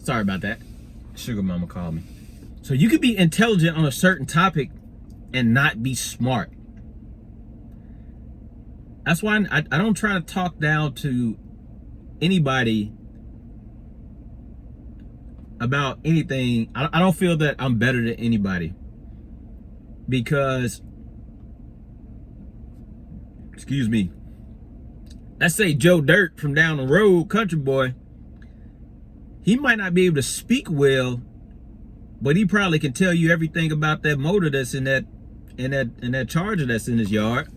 Sorry about that. Sugar mama called me. So you could be intelligent on a certain topic and not be smart. That's why I don't try to talk down to anybody about anything. I don't feel that I'm better than anybody, because, excuse me, let's say Joe Dirt from down the road, country boy, he might not be able to speak well, but he probably can tell you everything about that motor that's in that Charger that's in his yard.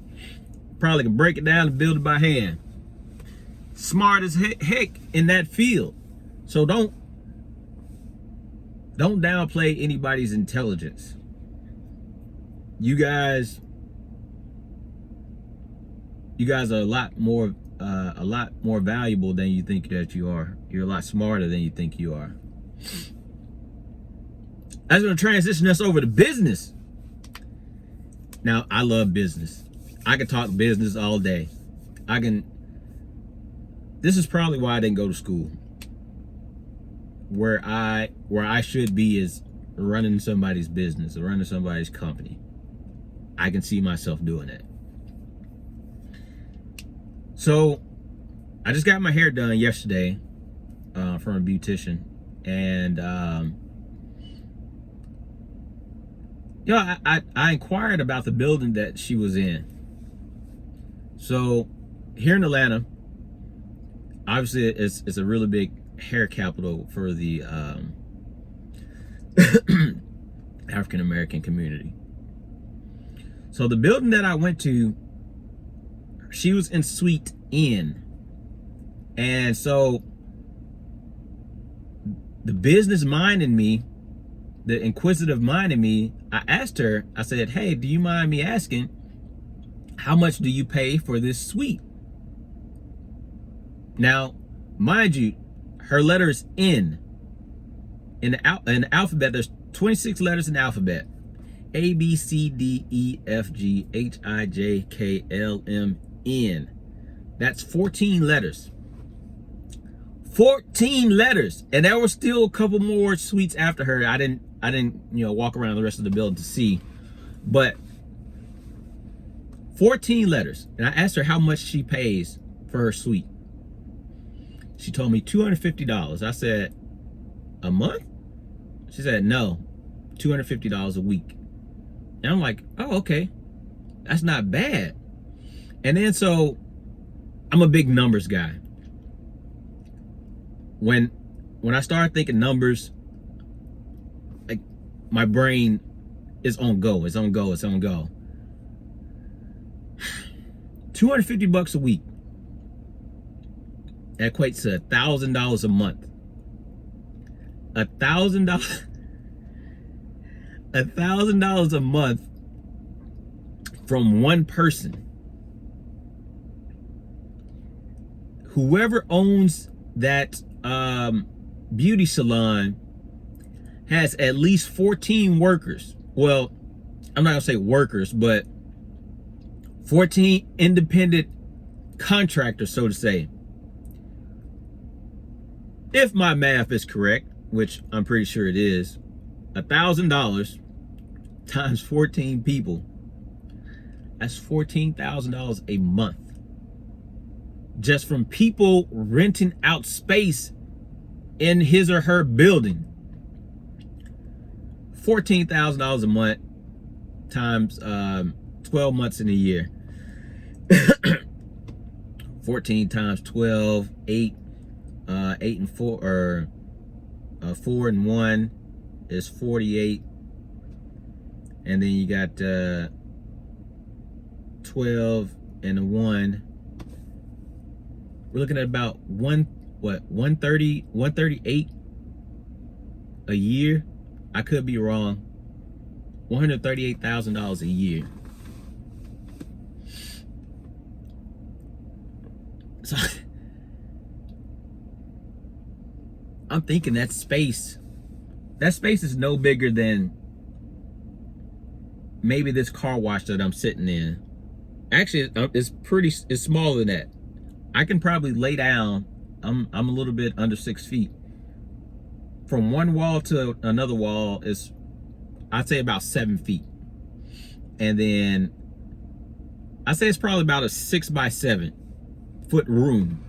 Probably can break it down and build it by hand. Smart as heck in that field. So don't downplay anybody's intelligence. You guys are a lot more valuable than you think that you are. You're a lot smarter than you think you are. That's going to transition us over to business. Now, I love business. I can talk business all day. This is probably why I didn't go to school. Where I should be is running somebody's business or running somebody's company. I can see myself doing it. So I just got my hair done yesterday from a beautician, and I inquired about the building that she was in. So here in Atlanta, obviously it's a really big hair capital for the African American community. So the building that I went to, she was in Suite N. And so the business mind in me, the inquisitive mind in me, I asked her, I said, hey, do you mind me asking, how much do you pay for this suite? Now, mind you, her letter is N. In the alphabet, there's 26 letters in the alphabet. A, B, C, D, E, F, G, H, I, J, K, L, M, N. That's 14 letters. 14 letters. And there were still a couple more suites after her. I didn't walk around the rest of the building to see. But 14 letters. And I asked her how much she pays for her suite. She told me $250. I said, a month? She said, no, $250 a week. And I'm like, oh, okay. That's not bad. And then so I'm a big numbers guy. When I start thinking numbers, like, my brain is on go. It's on go. It's on go. $250 a week. That equates to $1,000 a month. $1,000 a month from one person. Whoever owns that beauty salon has at least 14 workers. Well, I'm not gonna say workers, but 14 independent contractors, so to say. If my math is correct, which I'm pretty sure it is, $1,000 times 14 people, that's $14,000 a month. Just from people renting out space in his or her building. $14,000 a month times 12 months in a year. 14 times 12, 8 and 4, or 4 and 1 is 48. And then you got 12 and a 1. We're looking at about 138 a year. I could be wrong. $138,000 a year. So I'm thinking that space is no bigger than maybe this car wash that I'm sitting in. Actually, it's smaller than that. I can probably lay down. I'm a little bit under 6 feet. from one wall to another wall is, I'd say, about 7 feet. And then I'd say it's probably about a 6 by 7 foot room.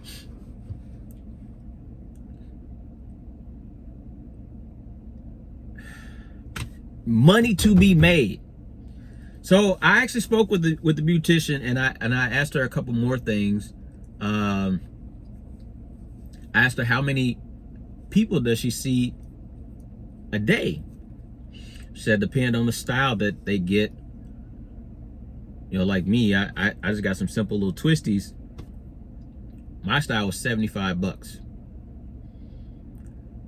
Money to be made. So I actually spoke with the beautician, and I asked her a couple more things. I asked her how many people does she see a day. She said depend on the style that they get. You know, like me, I just got some simple little twisties. My style was $75.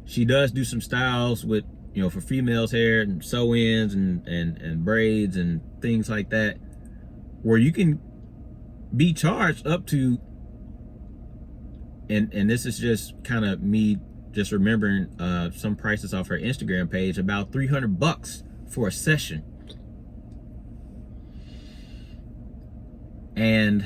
She does do some styles with, you know, for females' hair and sew-ins and braids and things like that, where you can be charged up to, and this is just kind of me just remembering some prices off her Instagram page, about $300 for a session. And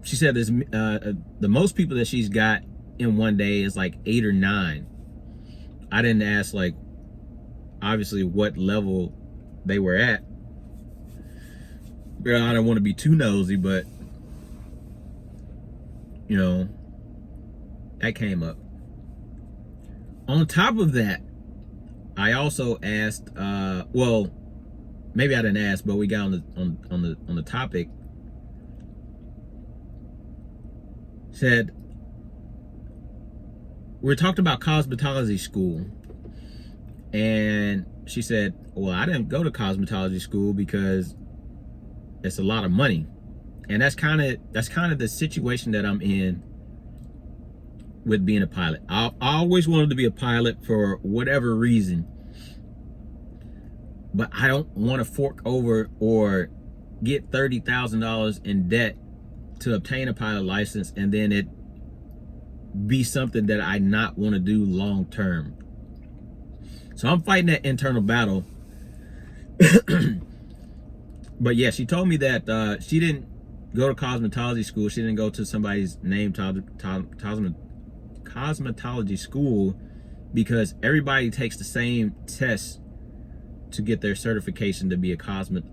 she said there's the most people that she's got in one day is like 8 or 9. I didn't ask, like, obviously what level they were at. Girl, I don't want to be too nosy, but you know, that came up. On top of that, I also asked, well, maybe I didn't ask, but we got on the topic. Said, we talked about cosmetology school, and she said, well, I didn't go to cosmetology school because it's a lot of money. And that's kind of the situation that I'm in with being a pilot. I always wanted to be a pilot for whatever reason, but I don't want to fork over or get $30,000 in debt to obtain a pilot license and then it be something that I not want to do long term. So I'm fighting that internal battle. But yeah, she told me that she didn't go to cosmetology school. She didn't go to somebody's named cosmetology school because everybody takes the same test to get their certification to be a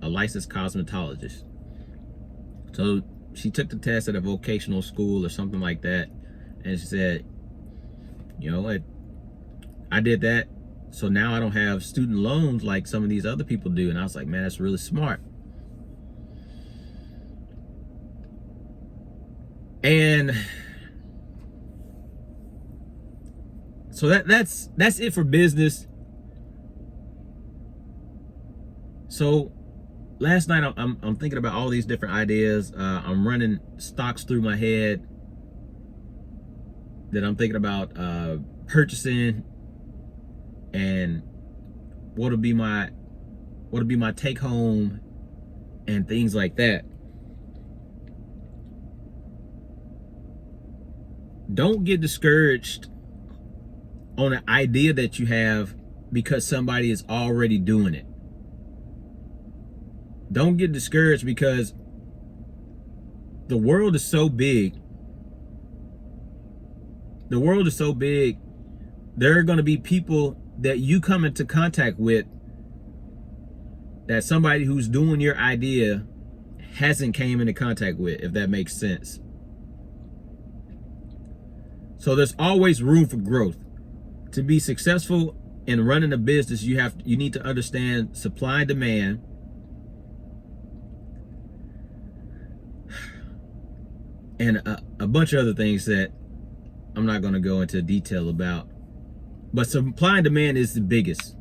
licensed cosmetologist. So she took the test at a vocational school or something like that, and she said, you know, I did that, so now I don't have student loans like some of these other people do. And I was like, man, that's really smart. And so that's it for business. So last night I'm thinking about all these different ideas. I'm running stocks through my head that I'm thinking about purchasing, and what'll be my take home and things like that. Don't get discouraged on an idea that you have because somebody is already doing it. Don't get discouraged because the world is so big. The world is so big. There are going to be people that you come into contact with that somebody who's doing your idea hasn't came into contact with, if that makes sense. So there's always room for growth. To be successful in running a business, you need to understand supply and demand. And a bunch of other things that I'm not going to go into detail about. But supply and demand is the biggest.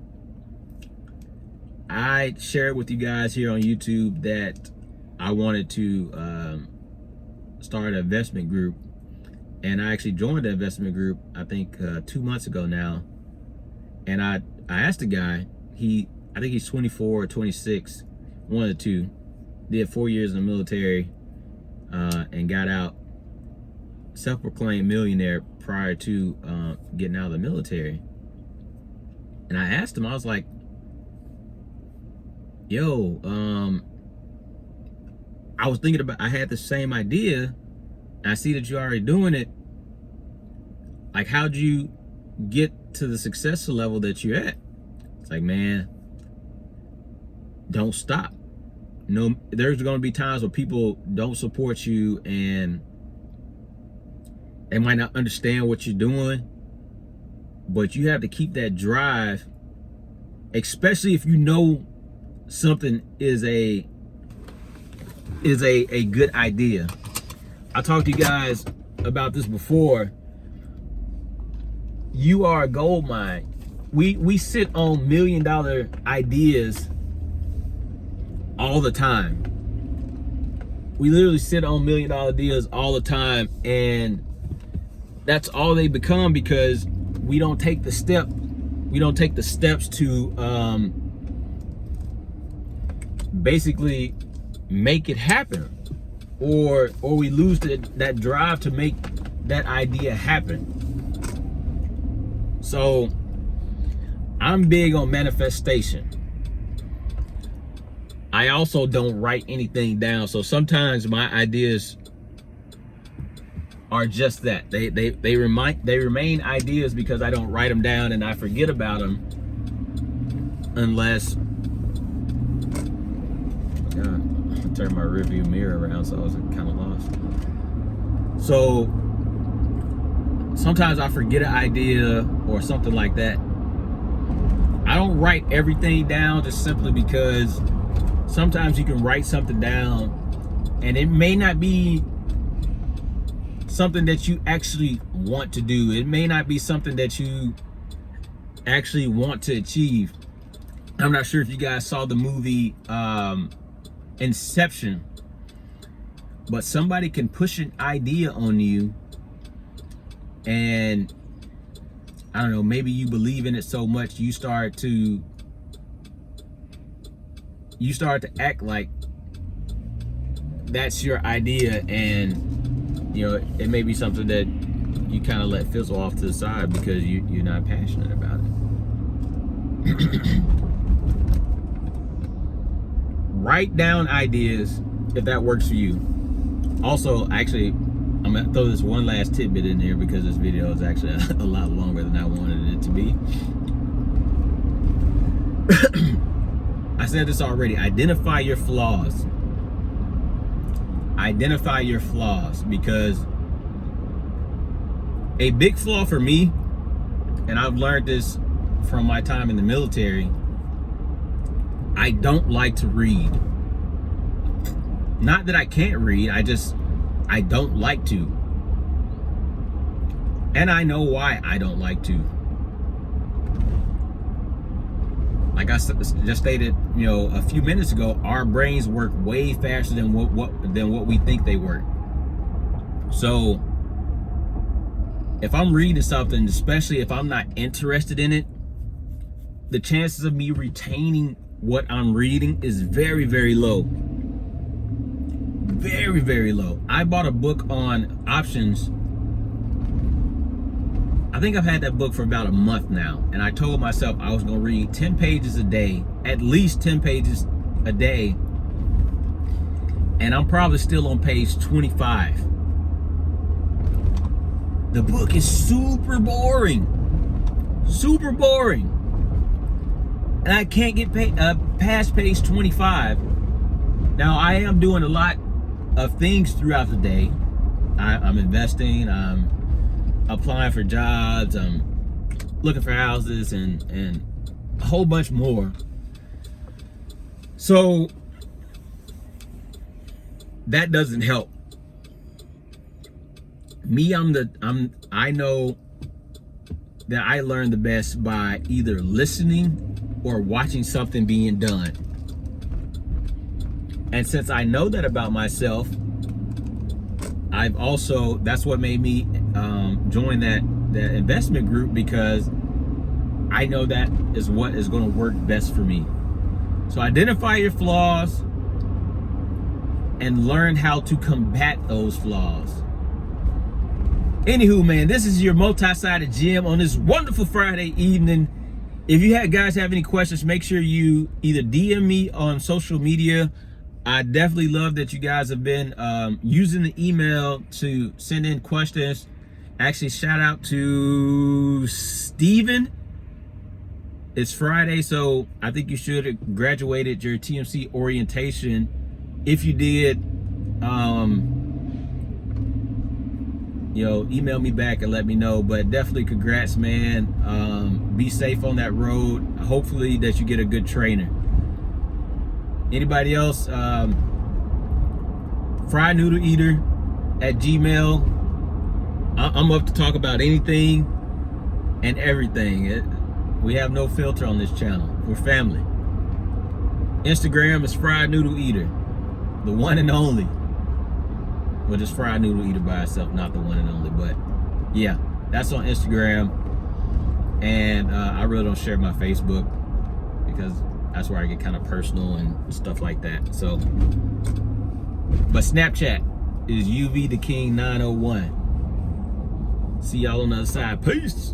I shared with you guys here on YouTube that I wanted to start an investment group. And I actually joined the investment group, I think 2 months ago now. And I asked the guy, I think he's 24 or 26, one of the two. Did 4 years in the military and got out, self-proclaimed millionaire prior to getting out of the military. And I asked him, I was like, yo, I was thinking about, I had the same idea, I see that you're already doing it. Like, how'd you get to the success level that you're at? It's like, man, don't stop. No, there's going to be times where people don't support you and they might not understand what you're doing, but you have to keep that drive, especially if you know something is a good idea. I talked to you guys about this before. You are a gold mine. We sit on $1 million ideas all the time. We literally sit on $1 million ideas all the time, and that's all they become because we don't take the steps to basically make it happen, or we lose that drive to make that idea happen. So I'm big on manifestation. I also don't write anything down, so sometimes my ideas are just that. They remain ideas because I don't write them down and I forget about them unless I turned my rearview mirror around, so I was kind of lost. So sometimes I forget an idea or something like that. I don't write everything down just simply because sometimes you can write something down and it may not be something that you actually want to do. It may not be something that you actually want to achieve. I'm not sure if you guys saw the movie Inception, but somebody can push an idea on you and I don't know, maybe you believe in it so much you start to act like that's your idea, and you know, it may be something that you kind of let fizzle off to the side because you're not passionate about it. Write down ideas if that works for you. Also, actually, I'm gonna throw this one last tidbit in here because this video is actually a lot longer than I wanted it to be. I said this already. Identify your flaws. Identify your flaws, because a big flaw for me, and I've learned this from my time in the military, I don't like to read. Not that I can't read, I don't like to. And I know why I don't like to. Like I just stated, you know, a few minutes ago, our brains work way faster than what we think they work. So if I'm reading something, especially if I'm not interested in it, the chances of me retaining what I'm reading is very, very low. Very, very low. I bought a book on options. I think I've had that book for about a month now, and I told myself I was going to read 10 pages a day, at least 10 pages a day, and I'm probably still on page 25. The book is super boring, and I can't get past page 25. Now, I am doing a lot of things throughout the day. I'm investing, I'm applying for jobs, I'm looking for houses, and a whole bunch more. So that doesn't help me. I know that I learn the best by either listening or watching something being done. And since I know that about myself, that's what made me join that investment group, because I know that is what is going to work best for me. So identify your flaws and learn how to combat those flaws. Anywho, man, this is your multi-sided gym on this wonderful Friday evening. If you guys have any questions, make sure you either DM me on social media. I definitely love that you guys have been using the email to send in questions. Actually, shout out to Steven. It's Friday, so I think you should have graduated your TMC orientation. If you did, email me back and let me know. But definitely congrats, man. Be safe on that road. Hopefully that you get a good trainer. Anybody else? Fried Noodle Eater at Gmail. I'm up to talk about anything and everything. We have no filter on this channel. We're family. Instagram is Fried Noodle Eater, the one and only. Well, just Fried Noodle Eater by itself, not the one and only. But yeah, that's on Instagram. And I really don't share my Facebook because that's where I get kind of personal and stuff like that. So, but Snapchat is UV the King 901. See y'all on the other side. Peace.